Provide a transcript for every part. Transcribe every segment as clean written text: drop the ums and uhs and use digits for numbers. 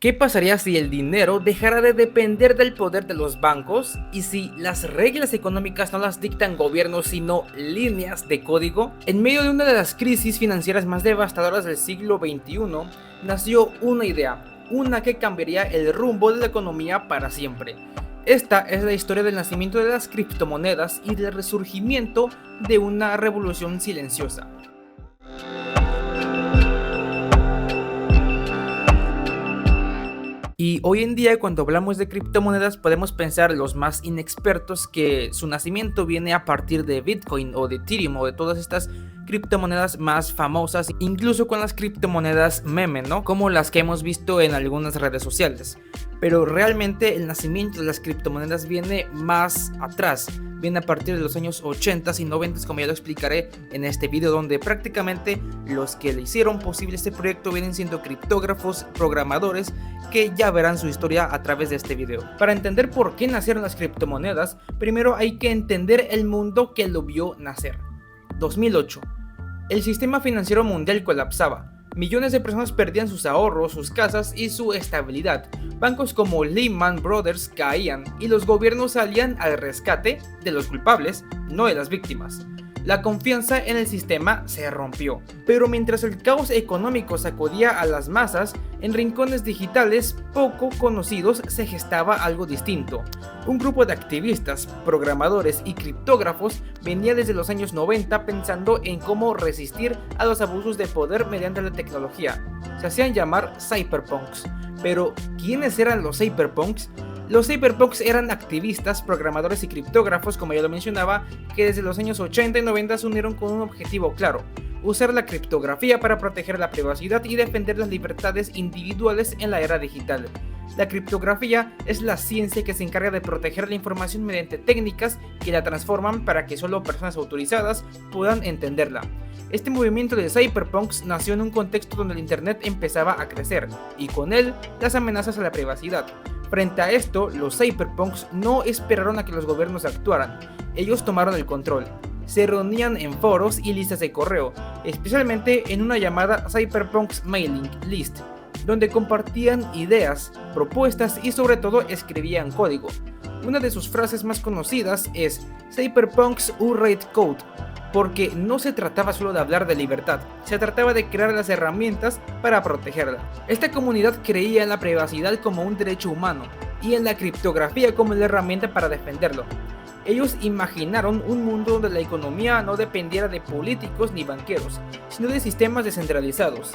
¿Qué pasaría si el dinero dejara de depender del poder de los bancos y si las reglas económicas no las dictan gobiernos sino líneas de código? En medio de una de las crisis financieras más devastadoras del siglo XXI, nació una idea, una que cambiaría el rumbo de la economía para siempre. Esta es la historia del nacimiento de las criptomonedas y del resurgimiento de una revolución silenciosa. Y hoy en día, cuando hablamos de criptomonedas, podemos pensar los más inexpertos que su nacimiento viene a partir de Bitcoin o de Ethereum o de todas estas criptomonedas más famosas, incluso con las criptomonedas meme, ¿no? Como las que hemos visto en algunas redes sociales. Pero realmente el nacimiento de las criptomonedas viene más atrás, viene a partir de los años 80 y 90, como ya lo explicaré en este video, donde prácticamente los que le hicieron posible este proyecto vienen siendo criptógrafos, programadores, que ya verán su historia a través de este video. Para entender por qué nacieron las criptomonedas, primero hay que entender el mundo que lo vio nacer. 2008. El sistema financiero mundial colapsaba. Millones de personas perdían sus ahorros, sus casas y su estabilidad. Bancos como Lehman Brothers caían y los gobiernos salían al rescate de los culpables, no de las víctimas. La confianza en el sistema se rompió. Pero mientras el caos económico sacudía a las masas, en rincones digitales poco conocidos se gestaba algo distinto. Un grupo de activistas, programadores y criptógrafos venía desde los años 90 pensando en cómo resistir a los abusos de poder mediante la tecnología. Se hacían llamar cypherpunks. Pero, ¿quiénes eran los cypherpunks? Los cypherpunks eran activistas, programadores y criptógrafos, como ya lo mencionaba, que desde los años 80 y 90 se unieron con un objetivo claro: usar la criptografía para proteger la privacidad y defender las libertades individuales en la era digital. La criptografía es la ciencia que se encarga de proteger la información mediante técnicas que la transforman para que solo personas autorizadas puedan entenderla. Este movimiento de cypherpunks nació en un contexto donde el internet empezaba a crecer, y con él las amenazas a la privacidad. Frente a esto, los cypherpunks no esperaron a que los gobiernos actuaran, ellos tomaron el control. Se reunían en foros y listas de correo, especialmente en una llamada Cypherpunks Mailing List, donde compartían ideas, propuestas y sobre todo escribían código. Una de sus frases más conocidas es "Cypherpunks who write code", porque no se trataba solo de hablar de libertad, se trataba de crear las herramientas para protegerla. Esta comunidad creía en la privacidad como un derecho humano y en la criptografía como la herramienta para defenderlo. Ellos imaginaron un mundo donde la economía no dependiera de políticos ni banqueros, sino de sistemas descentralizados.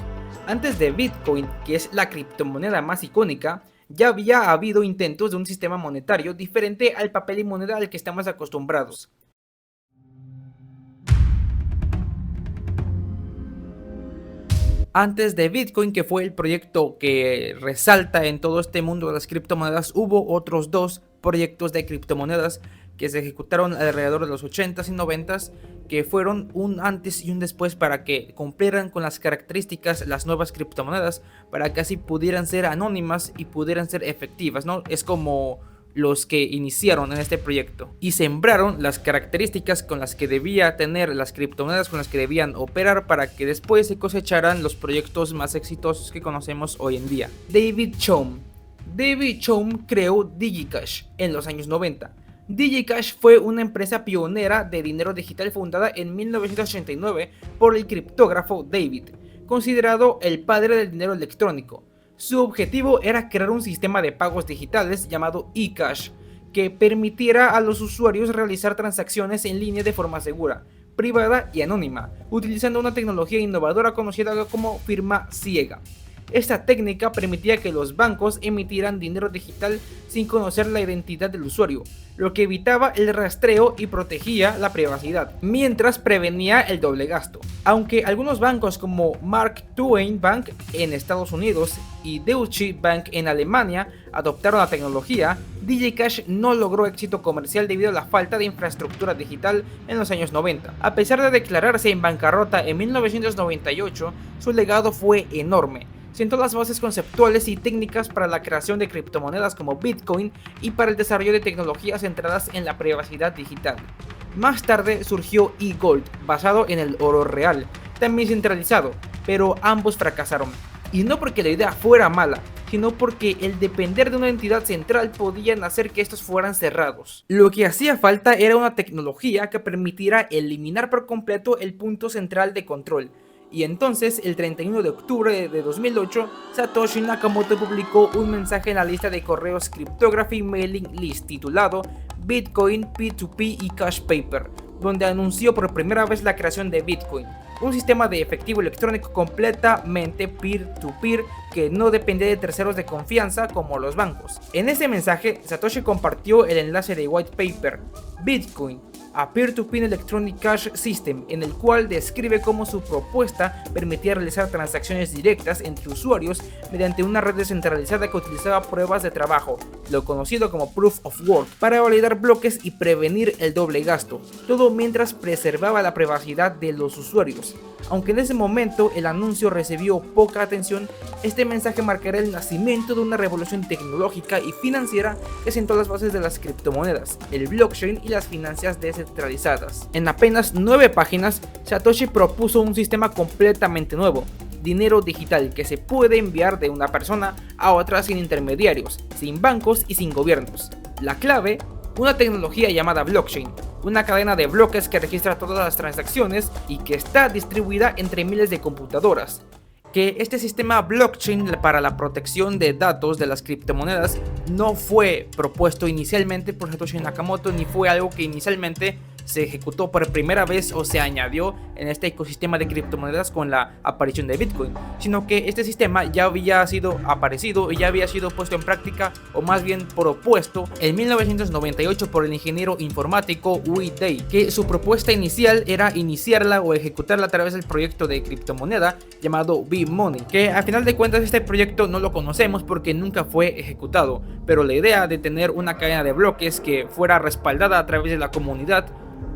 Antes de Bitcoin, que es la criptomoneda más icónica, ya había habido intentos de un sistema monetario diferente al papel y moneda al que estamos acostumbrados. Antes de Bitcoin, que fue el proyecto que resalta en todo este mundo de las criptomonedas, hubo otros dos proyectos de criptomonedas que se ejecutaron alrededor de los 80s y 90s, que fueron un antes y un después para que cumplieran con las características las nuevas criptomonedas, para que así pudieran ser anónimas y pudieran ser efectivas, ¿no? Es como los que iniciaron en este proyecto y sembraron las características con las que debía tener las criptomonedas, con las que debían operar, para que después se cosecharan los proyectos más exitosos que conocemos hoy en día. David Chaum creó DigiCash en los años 90. DigiCash fue una empresa pionera de dinero digital fundada en 1989 por el criptógrafo David, considerado el padre del dinero electrónico. Su objetivo era crear un sistema de pagos digitales llamado eCash, que permitiera a los usuarios realizar transacciones en línea de forma segura, privada y anónima, utilizando una tecnología innovadora conocida como firma ciega. Esta técnica permitía que los bancos emitieran dinero digital sin conocer la identidad del usuario, lo que evitaba el rastreo y protegía la privacidad, mientras prevenía el doble gasto. Aunque algunos bancos como Mark Twain Bank en Estados Unidos y Deutsche Bank en Alemania adoptaron la tecnología, DigiCash no logró éxito comercial debido a la falta de infraestructura digital en los años 90. A pesar de declararse en bancarrota en 1998, su legado fue enorme. Sentó las bases conceptuales y técnicas para la creación de criptomonedas como Bitcoin y para el desarrollo de tecnologías centradas en la privacidad digital. Más tarde surgió eGold, basado en el oro real, también centralizado, pero ambos fracasaron. Y no porque la idea fuera mala, sino porque el depender de una entidad central podían hacer que estos fueran cerrados. Lo que hacía falta era una tecnología que permitiera eliminar por completo el punto central de control. Y entonces, el 31 de octubre de 2008, Satoshi Nakamoto publicó un mensaje en la lista de correos Cryptography Mailing List titulado Bitcoin, P2P y Cash Paper, donde anunció por primera vez la creación de Bitcoin, un sistema de efectivo electrónico completamente peer-to-peer que no dependía de terceros de confianza como los bancos. En ese mensaje, Satoshi compartió el enlace de white paper Bitcoin, a Peer-to-Peer Electronic Cash System, en el cual describe cómo su propuesta permitía realizar transacciones directas entre usuarios mediante una red descentralizada que utilizaba pruebas de trabajo, lo conocido como Proof of Work, para validar bloques y prevenir el doble gasto, todo mientras preservaba la privacidad de los usuarios. Aunque en ese momento el anuncio recibió poca atención, este mensaje marcará el nacimiento de una revolución tecnológica y financiera que sentó las bases de las criptomonedas, el blockchain y las finanzas descentralizadas. En apenas 9 páginas, Satoshi propuso un sistema completamente nuevo: dinero digital que se puede enviar de una persona a otra sin intermediarios, sin bancos y sin gobiernos. La clave: una tecnología llamada blockchain, una cadena de bloques que registra todas las transacciones y que está distribuida entre miles de computadoras. Que este sistema blockchain para la protección de datos de las criptomonedas no fue propuesto inicialmente por Satoshi Nakamoto, ni fue algo que inicialmente se ejecutó por primera vez o se añadió en este ecosistema de criptomonedas con la aparición de Bitcoin, sino que este sistema ya había sido aparecido y ya había sido puesto en práctica, o más bien propuesto, en 1998 por el ingeniero informático Hui Dai, que su propuesta inicial era iniciarla o ejecutarla a través del proyecto de criptomoneda llamado B-Money, que a final de cuentas este proyecto no lo conocemos porque nunca fue ejecutado, pero la idea de tener una cadena de bloques que fuera respaldada a través de la comunidad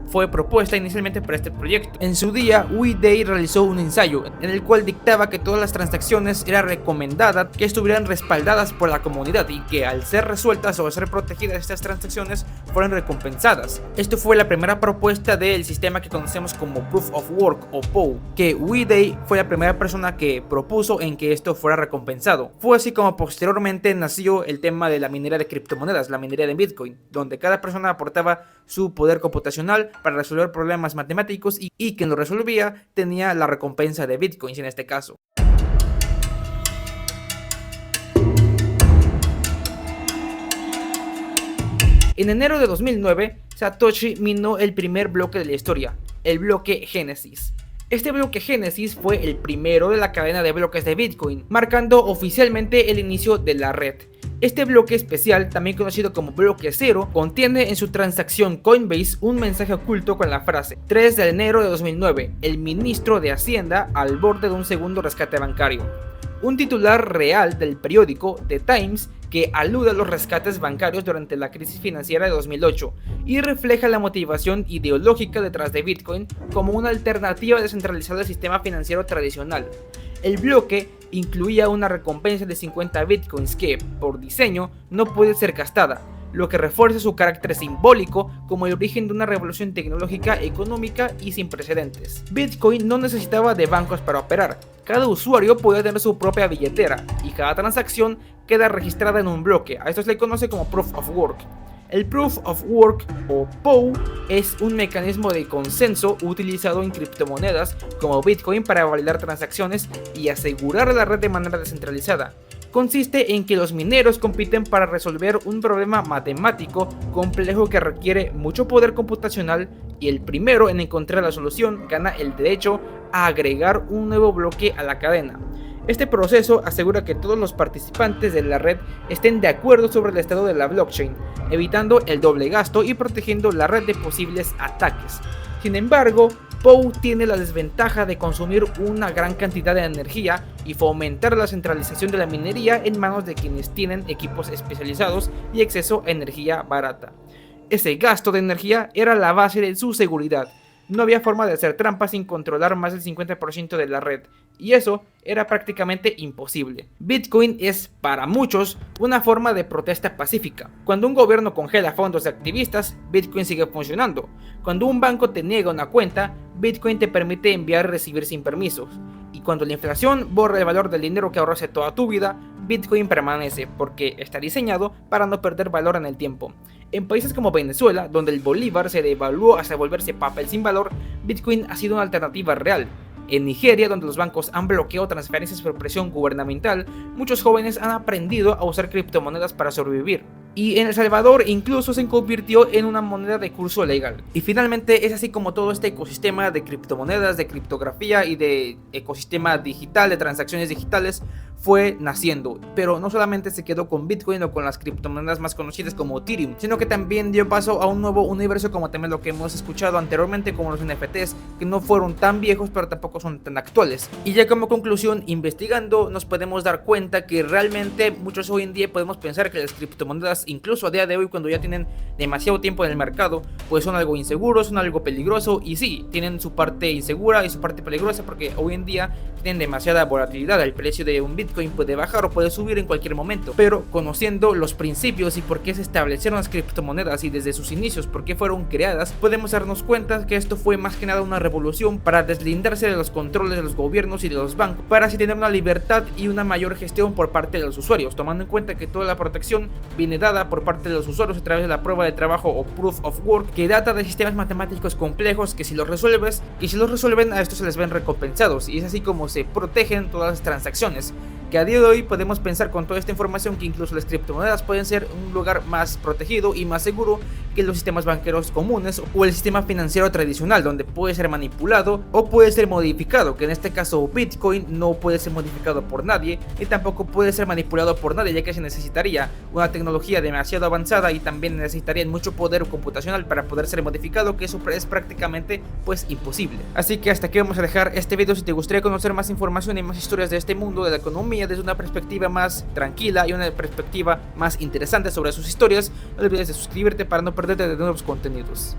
fue propuesta inicialmente para este proyecto. En su día, Hui Dai realizó un ensayo en el cual dictaba que todas las transacciones era recomendada que estuvieran respaldadas por la comunidad y que al ser resueltas o ser protegidas estas transacciones fueran recompensadas. Esto fue la primera propuesta del sistema que conocemos como Proof of Work o POW, que Hui Dai fue la primera persona que propuso en que esto fuera recompensado. Fue así como posteriormente nació el tema de la minería de criptomonedas, la minería de Bitcoin, donde cada persona aportaba su poder computacional para resolver problemas matemáticos y quien lo resolvía tenía la recompensa de bitcoins en este caso. En enero de 2009, Satoshi minó el primer bloque de la historia, el bloque Génesis. Este bloque Génesis fue el primero de la cadena de bloques de Bitcoin, marcando oficialmente el inicio de la red. Este bloque especial, también conocido como bloque cero, contiene en su transacción Coinbase un mensaje oculto con la frase 3 de enero de 2009, el ministro de Hacienda al borde de un segundo rescate bancario. Un titular real del periódico The Times que alude a los rescates bancarios durante la crisis financiera de 2008 y refleja la motivación ideológica detrás de Bitcoin como una alternativa descentralizada al sistema financiero tradicional. El bloque incluía una recompensa de 50 bitcoins que, por diseño, no puede ser gastada, lo que refuerza su carácter simbólico como el origen de una revolución tecnológica, económica y sin precedentes. Bitcoin no necesitaba de bancos para operar, cada usuario podía tener su propia billetera y cada transacción queda registrada en un bloque, a esto se le conoce como Proof of Work. El Proof of Work o POW es un mecanismo de consenso utilizado en criptomonedas como Bitcoin para validar transacciones y asegurar la red de manera descentralizada. Consiste en que los mineros compiten para resolver un problema matemático complejo que requiere mucho poder computacional y el primero en encontrar la solución gana el derecho a agregar un nuevo bloque a la cadena. Este proceso asegura que todos los participantes de la red estén de acuerdo sobre el estado de la blockchain, evitando el doble gasto y protegiendo la red de posibles ataques. Sin embargo, POW tiene la desventaja de consumir una gran cantidad de energía y fomentar la centralización de la minería en manos de quienes tienen equipos especializados y acceso a energía barata. Ese gasto de energía era la base de su seguridad. No había forma de hacer trampas sin controlar más del 50% de la red, y eso era prácticamente imposible. Bitcoin es, para muchos, una forma de protesta pacífica. Cuando un gobierno congela fondos de activistas, Bitcoin sigue funcionando. Cuando un banco te niega una cuenta, Bitcoin te permite enviar y recibir sin permisos. Y cuando la inflación borra el valor del dinero que ahorraste toda tu vida, Bitcoin permanece porque está diseñado para no perder valor en el tiempo. En países como Venezuela, donde el bolívar se devaluó hasta volverse papel sin valor, Bitcoin ha sido una alternativa real. En Nigeria, donde los bancos han bloqueado transferencias por presión gubernamental, muchos jóvenes han aprendido a usar criptomonedas para sobrevivir. Y en El Salvador incluso se convirtió en una moneda de curso legal. Y finalmente es así como todo este ecosistema de criptomonedas, de criptografía y de ecosistema digital, de transacciones digitales, fue naciendo. Pero no solamente se quedó con Bitcoin o con las criptomonedas más conocidas como Ethereum, sino que también dio paso a un nuevo universo, como también lo que hemos escuchado anteriormente, como los NFTs, que no fueron tan viejos pero tampoco son tan actuales. Y ya como conclusión, investigando nos podemos dar cuenta que realmente muchos hoy en día podemos pensar que las criptomonedas, incluso a día de hoy, cuando ya tienen demasiado tiempo en el mercado, pues son algo inseguros, son algo peligroso. Y sí, tienen su parte insegura y su parte peligrosa, porque hoy en día tienen demasiada volatilidad. El precio de un Bitcoin puede bajar o puede subir en cualquier momento, pero conociendo los principios y por qué se establecieron las criptomonedas y desde sus inicios por qué fueron creadas, podemos darnos cuenta que esto fue más que nada una revolución para deslindarse de los controles de los gobiernos y de los bancos, para así tener una libertad y una mayor gestión por parte de los usuarios, tomando en cuenta que toda la protección viene dada por parte de los usuarios a través de la prueba de trabajo o proof of work, que data de sistemas matemáticos complejos que si los resuelven a estos se les ven recompensados, y es así como se protegen todas las transacciones. Que a día de hoy podemos pensar con toda esta información que incluso las criptomonedas pueden ser un lugar más protegido y más seguro que los sistemas banqueros comunes o el sistema financiero tradicional, donde puede ser manipulado o puede ser modificado, que en este caso Bitcoin no puede ser modificado por nadie y tampoco puede ser manipulado por nadie, ya que se necesitaría una tecnología demasiado avanzada y también necesitaría mucho poder computacional para poder ser modificado, que eso es prácticamente pues imposible. Así que hasta aquí vamos a dejar este video. Si te gustaría conocer más información y más historias de este mundo de la economía desde una perspectiva más tranquila y una perspectiva más interesante sobre sus historias, no olvides de suscribirte para no perderte de nuevos contenidos.